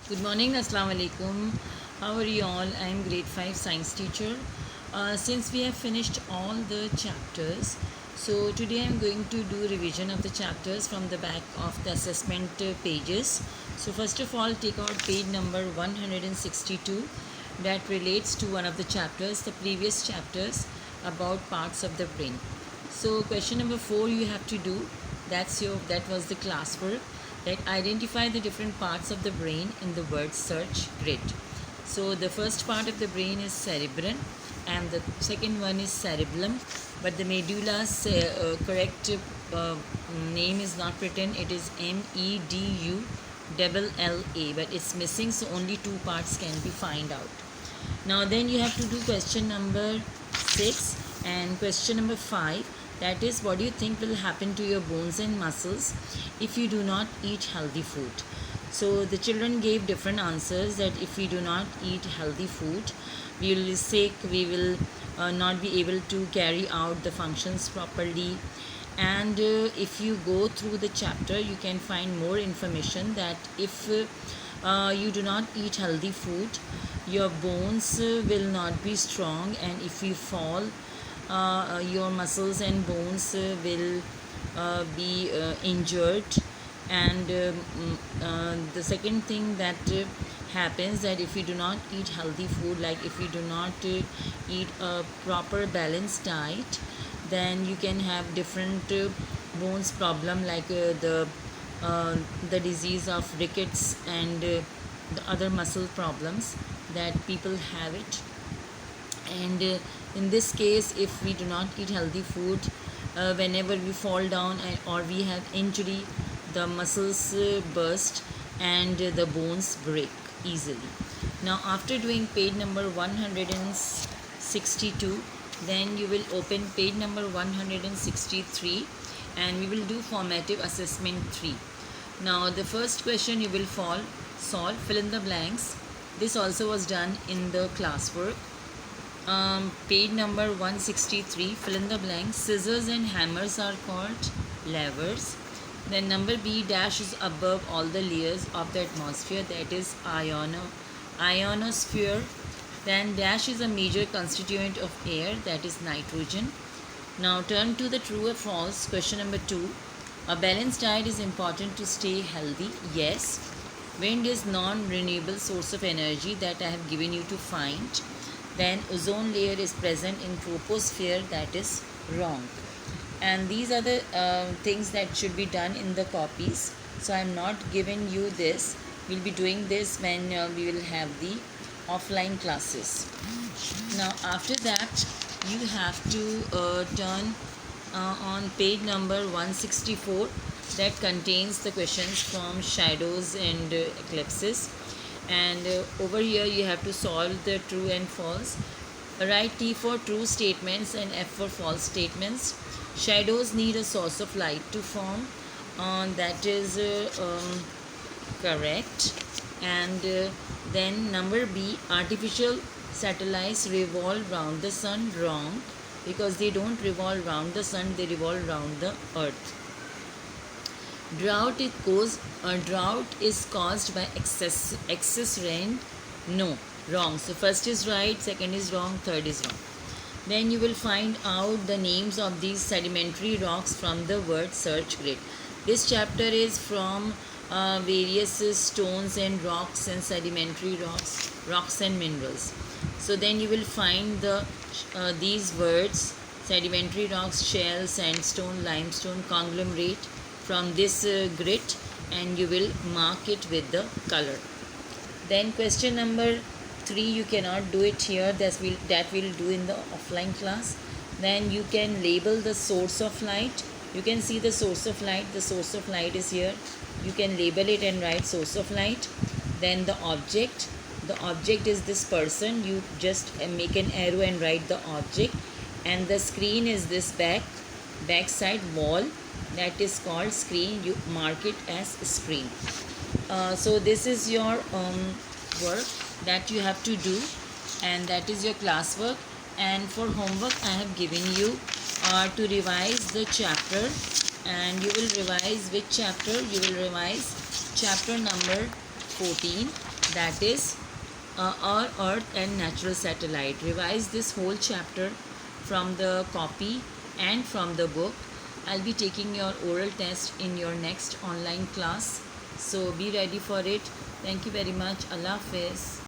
Good morning, Assalamu alaikum. How are you all? I am grade 5 science teacher. Since we have finished all the chapters, so today I am going to do revision of the chapters from the back of the assessment pages. So first of all, take out page number 162 that relates to one of the chapters, the previous chapters about parts of the brain. So question number 4 you have to do. That was the classwork, that identify the different parts of the brain in the word search grid. So the first part of the brain is cerebrum and the second one is cerebellum, but the medulla's correct name is not written. It is MEDULLA, but it's missing, so only two parts can be find out. Now then you have to do question number 6 and question number 5, that is, what do you think will happen to your bones and muscles if you do not eat healthy food? So the children gave different answers, that if we do not eat healthy food, we will be sick, we will not be able to carry out the functions properly. And if you go through the chapter, you can find more information that if you do not eat healthy food, your bones will not be strong, and if you fall, your muscles and bones will be injured. And the second thing that happens, that if you do not eat healthy food, like if you do not eat a proper balanced diet, then you can have different bones problem, like the disease of rickets and the other muscle problems that people have it. And in this case, if we do not eat healthy food, whenever we fall down or we have injury, the muscles burst and the bones break easily. Now after doing page number 162, then you will open page number 163 and we will do formative assessment 3. Now the first question you will solve, fill in the blanks. This also was done in the classwork. Page number 163, fill in the blanks. Scissors and hammers are called levers. Then number B, dash is above all the layers of the atmosphere, that is ionosphere. Then dash is a major constituent of air, that is nitrogen. Now turn to the true or false. Question number 2, a balanced diet is important to stay healthy. Yes. Wind is non-renewable source of energy, that I have given you to find. Then ozone layer is present in troposphere, that is wrong. And these are the things that should be done in the copies, so I am not giving you this. We'll be doing this when we will have the offline classes. Now after that, you have to turn on page number 164, that contains the questions from shadows and eclipses. And over here you have to solve the true and false. Write T for true statements and F for false statements. Shadows need a source of light to form, that is correct. And then number B, artificial satellites revolve round the sun, wrong, because they don't revolve round the sun, they revolve round the earth. Drought is caused by excess rain, no, wrong. So first is right, second is wrong, third is wrong. Then you will find out the names of these sedimentary rocks from the word search grid. This chapter is from various stones and rocks and sedimentary rocks and minerals. So then you will find these words: sedimentary rocks, shell, sandstone, limestone, conglomerate, from this grid, and you will mark it with the color. Then question number 3, you cannot do it here, that we'll do in the offline class. Then you can label the source of light. You can see the source of light. The source of light is here. You can label it and write source of light. Then the object is this person. You just make an arrow and write the object. And the screen is this backside wall, that is called screen. You mark it as screen. So this is your work that you have to do, and that is your classwork. And for homework, I have given you to revise the chapter, and you will revise which chapter? You will revise chapter number 14, that is our Earth and natural satellite. Revise this whole chapter from the copy and from the book. I'll be taking your oral test in your next online class. So be ready for it. Thank you very much. Allah Hafiz.